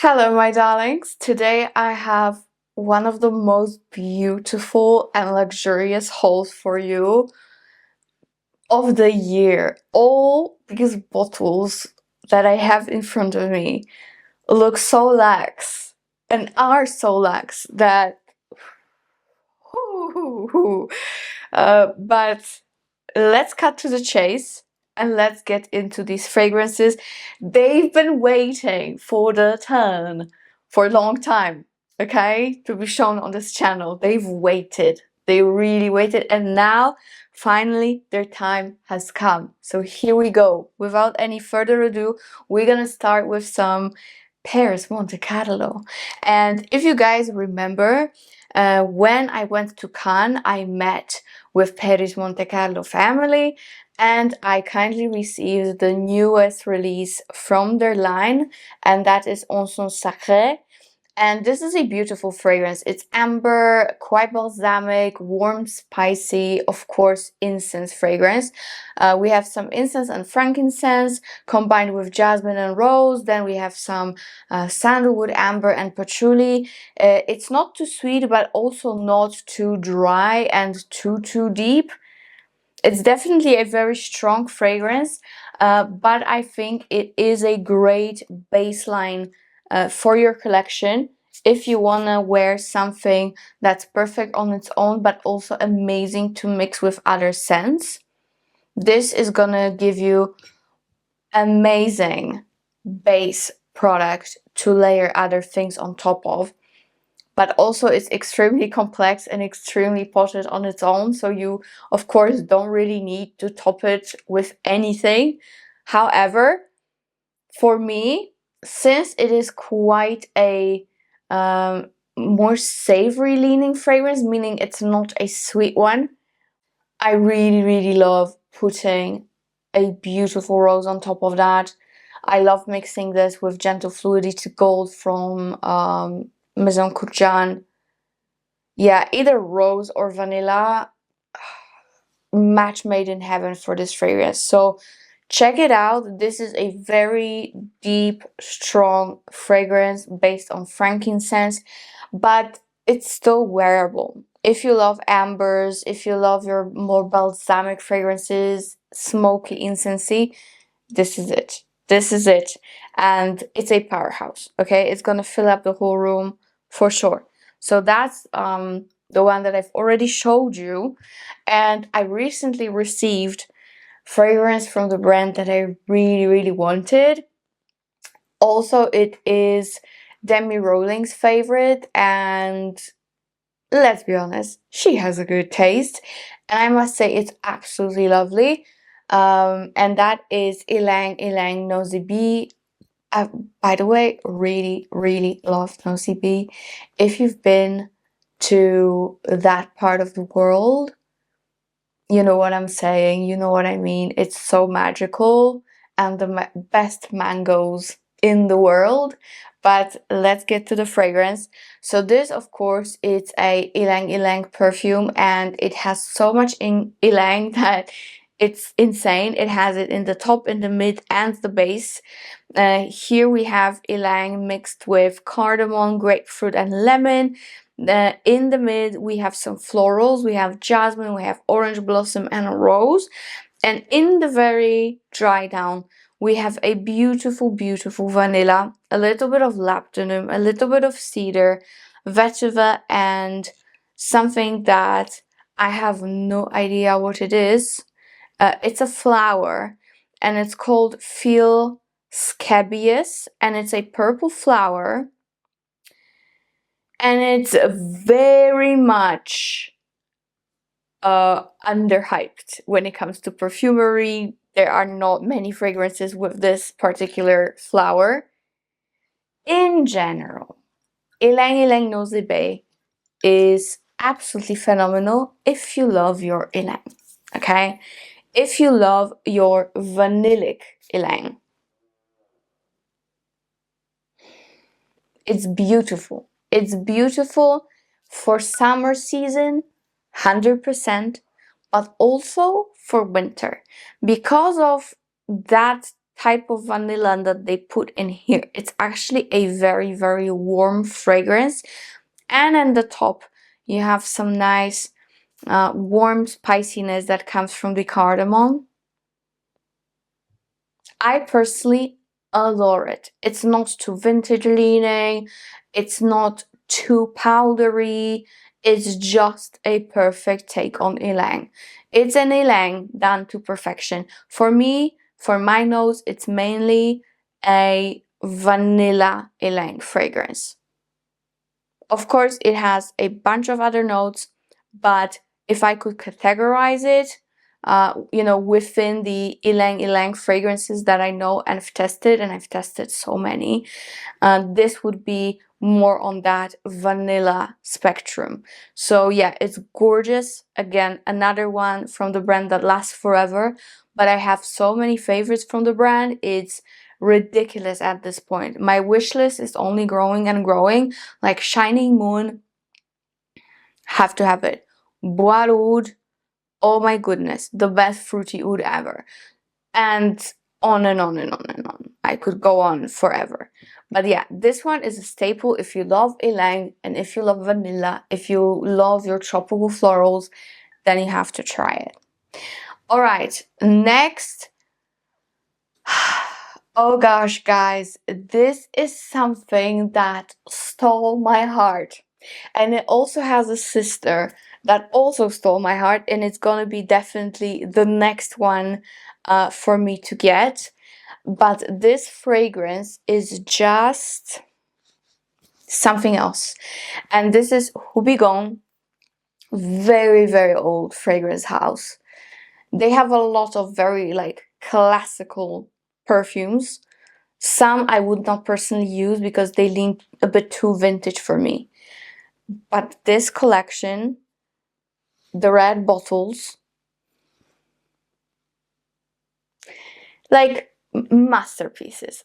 Hello, my darlings. Today I have one of the most beautiful and luxurious hauls for you of the year. All these bottles that I have in front of me look so luxe and are so luxe that but let's cut to the chase and let's get into these fragrances. They've been waiting for the turn for a long time, okay, to be shown on this channel. They've waited. They really waited, and now finally their time has come. So here we go. Without any further ado, we're gonna start with some Paris Monte Carlo. And if you guys remember, when I went to Cannes, I met with Paris Monte Carlo family, and I kindly received the newest release from their line, and that is Encens Sacre. And this is a beautiful fragrance. It's amber, quite balsamic, warm, spicy, of course, incense fragrance. We have some incense and frankincense combined with jasmine and rose. Then we have some sandalwood, amber, and patchouli. It's not too sweet, but also not too dry and too deep. It's definitely a very strong fragrance, but I think it is a great baseline for your collection if you want to wear something that's perfect on its own but also amazing to mix with other scents. This is gonna give you amazing base product to layer other things on top of, but also it's extremely complex and extremely potent on its own, so you of course don't really need to top it with anything. However, for me, since it is quite a more savory leaning fragrance, meaning it's not a sweet one, I really love putting a beautiful rose on top of that. I love mixing this with Gentle Fluidity Gold from Maison Courjan. Yeah, either rose or vanilla, match made in heaven for this fragrance. So check it out. This is a very deep, strong fragrance based on frankincense, but it's still wearable. If you love ambers, if you love your more balsamic fragrances, smoky, incensey, this is it. This is it. And it's a powerhouse, okay? It's gonna fill up the whole room for sure. So that's the one that I've already showed you. And I recently received fragrance from the brand that I really wanted. Also, it is Demi Rowling's favorite, and let's be honest, she has a good taste, and I must say it's absolutely lovely. And that is Ylang Nosy B. By the way, really love Nosy B. If you've been to that part of the world, you know what I'm saying, you know what I mean. It's so magical, and the best mangoes in the world. But let's get to the fragrance. So this, of course, it's a Ylang perfume, and it has so much in Ylang that it's insane. It has it in the top, in the mid, and the base. Here we have Ylang mixed with cardamom, grapefruit, and lemon. In the mid, we have some florals. We have jasmine, we have orange blossom, and a rose. And in the very dry down, we have a beautiful vanilla, a little bit of labdanum, a little bit of cedar, vetiver, and something that I have no idea what it is. It's a flower, and it's called Feel Scabious, and it's a purple flower, and it's very much underhyped when it comes to perfumery. There are not many fragrances with this particular flower. In general, Ylang Nosy Bay is absolutely phenomenal if you love your Ylang, okay? If you love your vanillic Ylang. It's beautiful. It's beautiful for summer season, 100%, but also for winter. Because of that type of vanilla that they put in here. It's actually a very, very warm fragrance. And on the top, you have some nice warm spiciness that comes from the cardamom. I personally adore it. It's not too vintage leaning. It's not too powdery. It's just a perfect take on Ylang. It's an Ylang done to perfection. For me, for my nose, it's mainly a vanilla Ylang fragrance. Of course, it has a bunch of other notes, but if I could categorize it, you know, within the Ylang fragrances that I know and have tested, and I've tested so many, this would be more on that vanilla spectrum. So yeah, it's gorgeous. Again, another one from the brand that lasts forever, but I have so many favorites from the brand. It's ridiculous at this point. My wish list is only growing and growing. Like Shining Moon, have to have it. Bois Oud, oh my goodness, the best fruity oud ever. And on and on and on and on. I could go on forever. But yeah, this one is a staple if you love Ylang and if you love vanilla, if you love your tropical florals, then you have to try it. All right, next. Oh gosh, guys, this is something that stole my heart. And it also has a sister that also stole my heart, and it's gonna be definitely the next one for me to get. But this fragrance is just something else. And this is Houbigant, very, very old fragrance house. They have a lot of very like classical perfumes. Some I would not personally use because they lean a bit too vintage for me. But this collection, the red bottles, like masterpieces.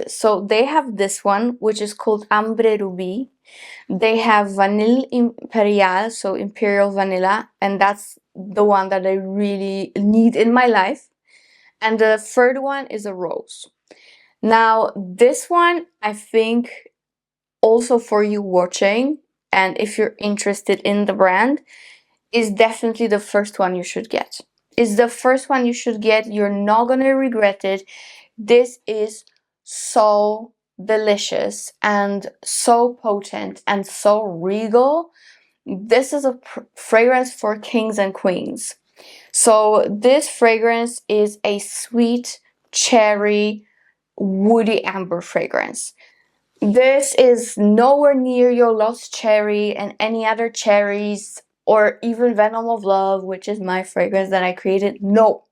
So they have this one, which is called Ambre Ruby. They have Vanille Imperial, so Imperial Vanilla, and that's the one that I really need in my life. And the third one is a rose. Now, this one, I think, also for you watching, and if you're interested in the brand, is definitely the first one you should get. It's the first one you should get. You're not gonna regret it. This is so delicious and so potent and so regal. This is a fragrance for kings and queens. So this fragrance is a sweet cherry woody amber fragrance. This is nowhere near your Lost Cherry and any other cherries, or even Venom of Love, which is my fragrance that I created. No.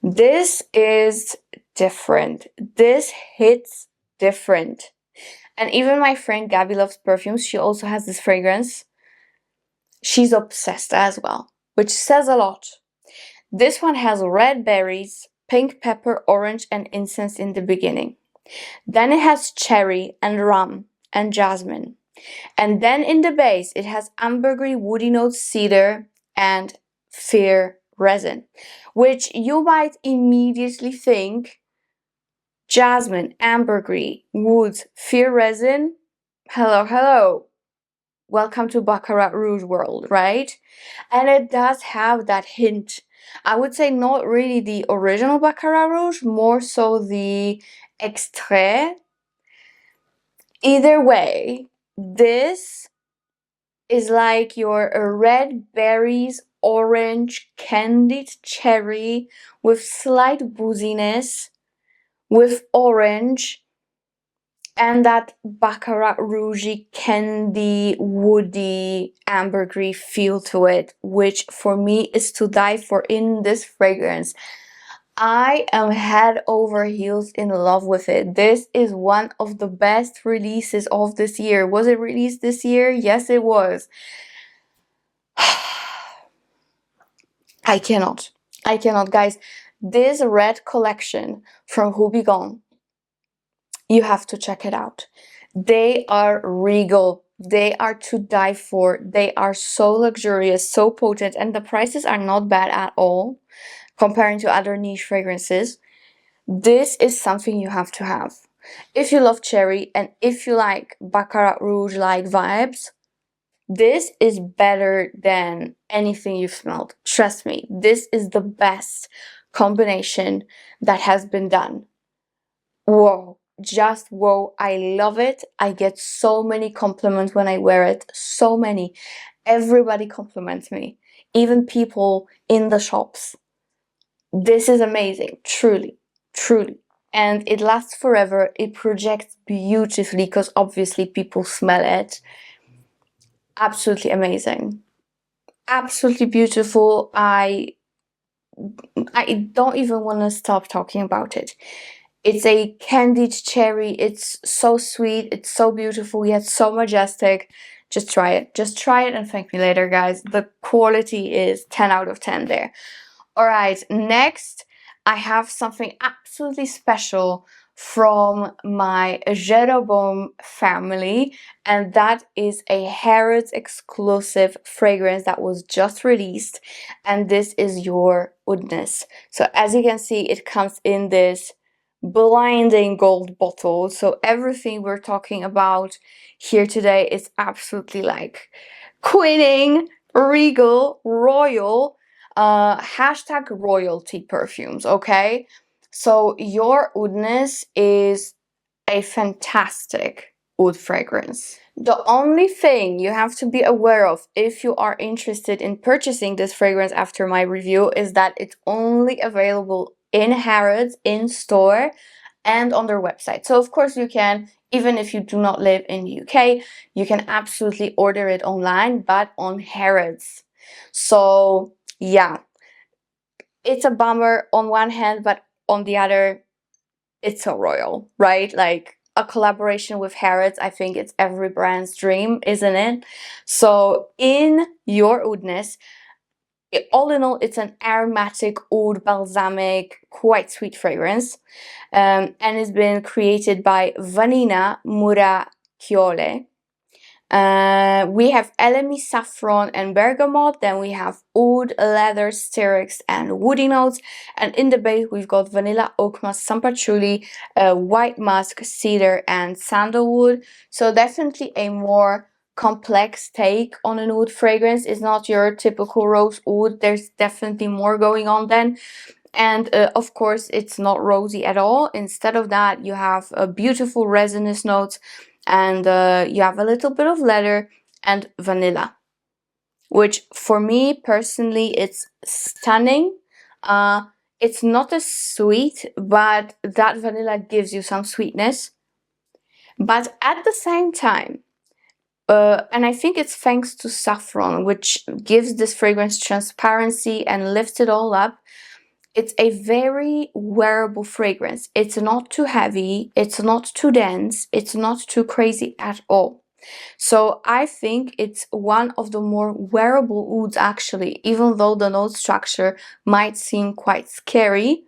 This is different. This hits different. And even my friend Gabby loves perfumes. She also has this fragrance. She's obsessed as well, which says a lot. This one has red berries, pink pepper, orange, and incense in the beginning. Then it has cherry and rum and jasmine. And then in the base, it has ambergris, woody notes, cedar, and fir resin, which you might immediately think jasmine, ambergris, woods, fir resin. Hello. Welcome to Baccarat Rouge world, right? And it does have that hint. I would say not really the original Baccarat Rouge, more so the extrait. Either way, this is like your red berries, orange, candied cherry with slight booziness, with orange, and that Baccarat Rouge candy, woody, ambergris feel to it, which for me is to die for in this fragrance. I am head over heels in love with it. This is one of the best releases of this year. Was it released this year? Yes, it was. I cannot, guys. This red collection from Houbigant, you have to check it out. They are regal. They are to die for. They are so luxurious, so potent, and the prices are not bad at all. comparing to other niche fragrances. This is something you have to have. If you love cherry and if you like Baccarat Rouge like vibes, this is better than anything you've smelled. Trust me, this is the best combination that has been done. Whoa, just whoa, I love it. I get so many compliments when I wear it, so many. Everybody compliments me, even people in the shops. This is amazing, truly, truly. And it lasts forever. It projects beautifully because obviously people smell it. Absolutely amazing. Absolutely beautiful. I don't even want to stop talking about it. It's a candied cherry. It's so sweet. It's so beautiful, yet so majestic. Just try it. Just try it and thank me later, guys. The quality is 10 out of 10 there. Alright, next I have something absolutely special from my Jeroboam family, and that is a Harrods exclusive fragrance that was just released, and this is your Oudhness. So as you can see, it comes in this blinding gold bottle. So everything we're talking about here today is absolutely like queening, regal, royal, hashtag royalty perfumes, okay? So your Oudhness is a fantastic oud fragrance. The only thing you have to be aware of if you are interested in purchasing this fragrance after my review is that it's only available in Harrods, in store, and on their website. So of course you can, even if you do not live in the UK, you can absolutely order it online, but on Harrods. So yeah, it's a bummer on one hand, but on the other, it's so royal, right? Like a collaboration with Harrods, I think it's every brand's dream, isn't it? So in your Oudhness, all in all, it's an aromatic, oud, balsamic, quite sweet fragrance. And it's been created by Vanille Murachiole. We have elemi, saffron, and bergamot. Then we have oud, leather, styrics, and woody notes. And in the base, we've got vanilla, oak musk, sampachuli, white musk, cedar, and sandalwood. So definitely a more complex take on an oud fragrance. It's not your typical rose oud. There's definitely more going on then. And of course, it's not rosy at all. Instead of that, you have a beautiful resinous notes, and you have a little bit of leather and vanilla, which for me personally, it's stunning. It's not as sweet, but that vanilla gives you some sweetness. But at the same time, and I think it's thanks to saffron, which gives this fragrance transparency and lifts it all up. It's a very wearable fragrance. It's not too heavy, it's not too dense, it's not too crazy at all. So I think it's one of the more wearable ouds actually, even though the note structure might seem quite scary,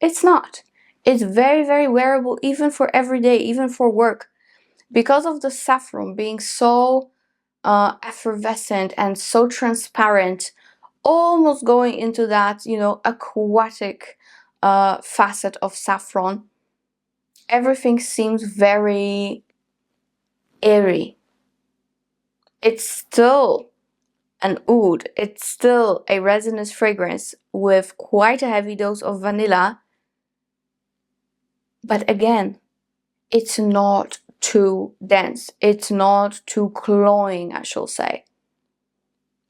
it's not. It's very, very wearable even for everyday, even for work. Because of the saffron being so effervescent and so transparent, almost going into that, you know, aquatic facet of saffron, everything seems very airy. It's still an oud, it's still a resinous fragrance with quite a heavy dose of vanilla, but again, it's not too dense, it's not too cloying, I shall say.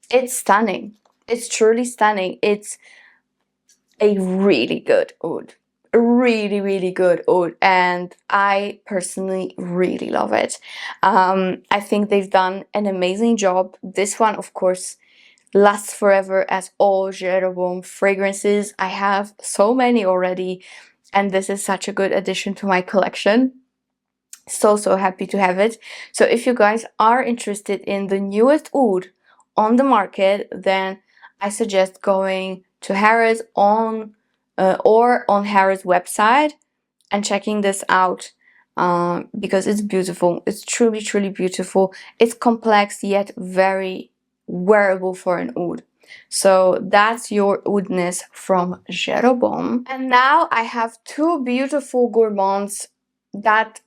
It's stunning. It's truly stunning. It's a really good oud. A really, really good oud. And I personally really love it. I think they've done an amazing job. This one, of course, lasts forever as all Jeroboam fragrances. I have so many already. And this is such a good addition to my collection. So happy to have it. So if you guys are interested in the newest oud on the market, then I suggest going to Harrods on or on Harrods website and checking this out because it's beautiful. It's truly, truly beautiful. It's complex yet very wearable for an oud. So that's your Oudhness from Jeroboam. And now I have two beautiful gourmands that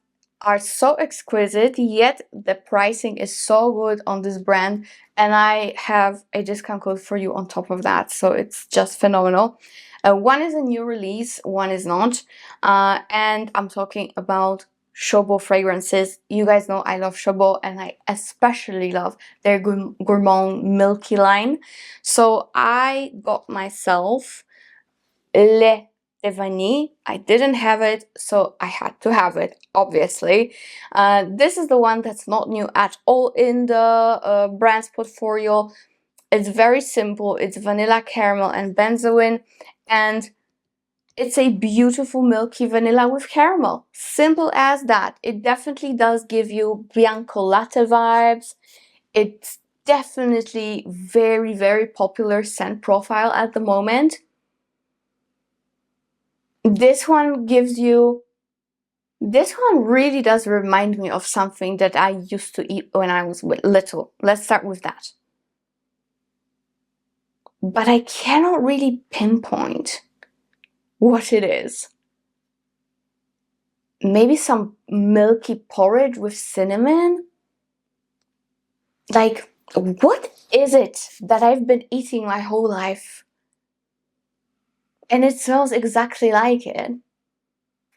are so exquisite, yet the pricing is so good on this brand, and I have a discount code for you on top of that, so it's just phenomenal. One is a new release, one is not, and I'm talking about Chabaud fragrances. You guys know I love Chabaud, and I especially love their gourmand milky line. So I got myself Lait de Vanille. I didn't have it, so I had to have it, obviously. This is the one that's not new at all in the brand's portfolio. It's very simple. It's vanilla, caramel, and benzoin, and it's a beautiful milky vanilla with caramel. Simple as that. It definitely does give you Bianco Latte vibes. It's definitely very, very popular scent profile at the moment. This one really does remind me of something that I used to eat when I was little. Let's start with that. But I cannot really pinpoint what it is. Maybe some milky porridge with cinnamon? Like, what is it that I've been eating my whole life? And it smells exactly like it.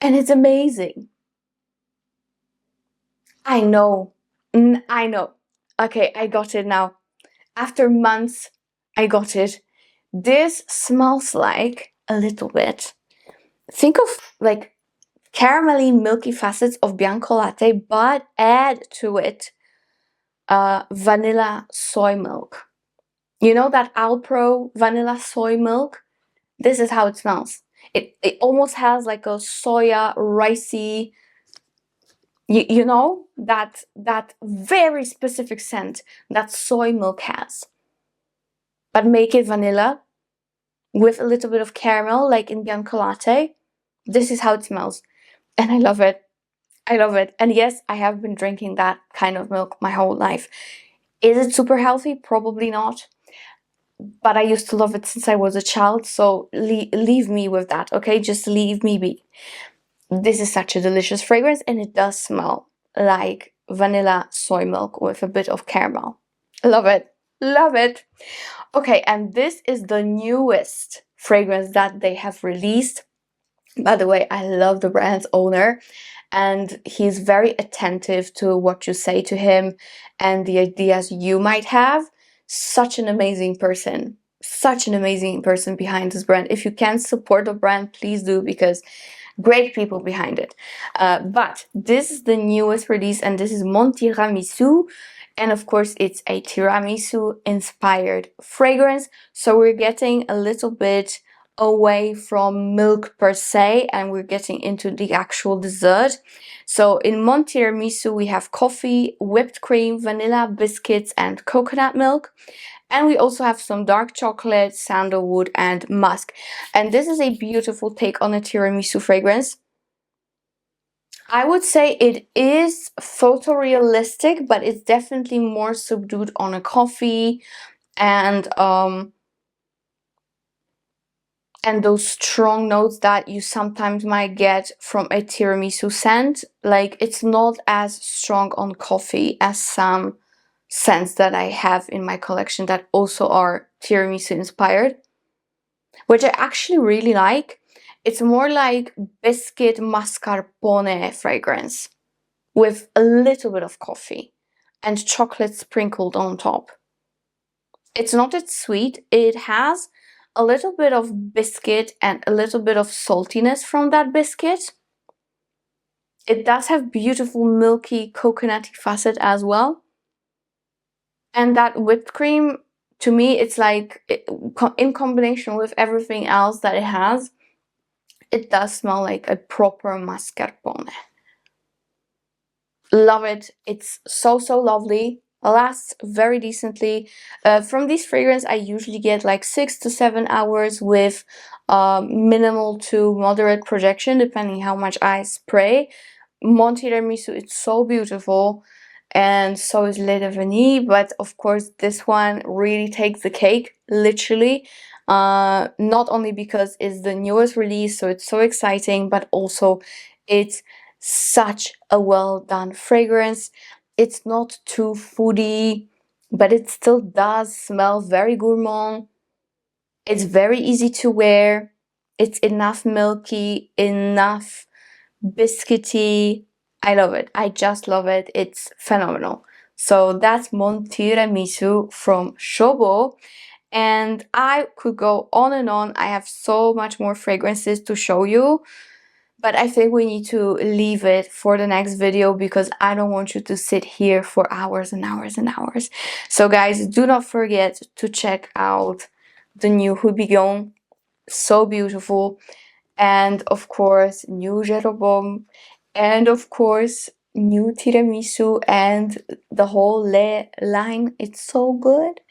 And it's amazing. I know. I know. Okay, I got it now. After months, I got it. This smells like a little bit. Think of like caramelly milky facets of Bianco Latte, but add to it vanilla soy milk. You know that Alpro vanilla soy milk? This is how it smells. It almost has like a soya, ricey, you know, that very specific scent that soy milk has. But make it vanilla with a little bit of caramel, like in Bianco Latte. This is how it smells. And I love it. I love it. And yes, I have been drinking that kind of milk my whole life. Is it super healthy? Probably not. But I used to love it since I was a child, so leave me with that, okay? Just leave me be. This is such a delicious fragrance, and it does smell like vanilla soy milk with a bit of caramel. Love it. Love it. Okay, and this is the newest fragrance that they have released. By the way, I love the brand's owner, and he's very attentive to what you say to him and the ideas you might have. Such an amazing person. Such an amazing person behind this brand. If you can support the brand, please do, because great people behind it. But this is the newest release, and this is Mon Tiramisu. And of course, it's a tiramisu inspired fragrance. So we're getting a little bit away from milk per se, and we're getting into the actual dessert. So in Mon Tiramisu, we have coffee, whipped cream, vanilla, biscuits, and coconut milk. And we also have some dark chocolate, sandalwood, and musk. And this is a beautiful take on a tiramisu fragrance. I would say it is photorealistic, but it's definitely more subdued on a coffee and those strong notes that you sometimes might get from a tiramisu scent. Like, it's not as strong on coffee as some scents that I have in my collection that also are tiramisu inspired, which I actually really like. It's more like biscuit mascarpone fragrance with a little bit of coffee and chocolate sprinkled on top. It's not that sweet. It has a little bit of biscuit and a little bit of saltiness from that biscuit. It does have beautiful milky coconutty facet as well. And that whipped cream, to me, it's like, in combination with everything else that it has, it does smell like a proper mascarpone. Love it. It's so, so lovely. Lasts very decently. From this fragrance, I usually get like 6 to 7 hours with minimal to moderate projection, depending how much I spray. Mon Tiramisu, it's so beautiful. and so is Lait de Vanille, but of course this one really takes the cake, literally. Not only because it's the newest release, so it's so exciting, but also it's such a well done fragrance. It's not too foodie, but it still does smell very gourmand. It's very easy to wear. It's enough milky, enough biscuity. I love it. I just love it. It's phenomenal. So that's Mon Tiramisu from Chabaud. And I could go on and on. I have so much more fragrances to show you, but I think we need to leave it for the next video because I don't want you to sit here for hours and hours and hours. So guys, do not forget to check out the new Houbigant. So beautiful. And of course, new Jeroboam. And of course, new Tiramisu and the whole Lait line. It's so good.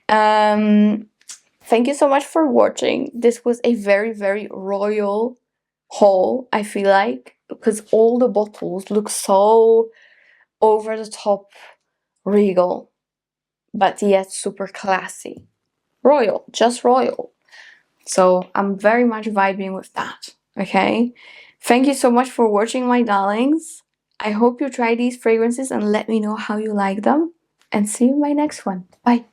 Thank you so much for watching. This was a very, very royal haul, I feel like, because all the bottles look so over the top regal, but yet super classy. Royal, just royal. So I'm very much vibing with that, okay? Thank you so much for watching, my darlings. I hope you try these fragrances and let me know how you like them. And see you in my next one. Bye.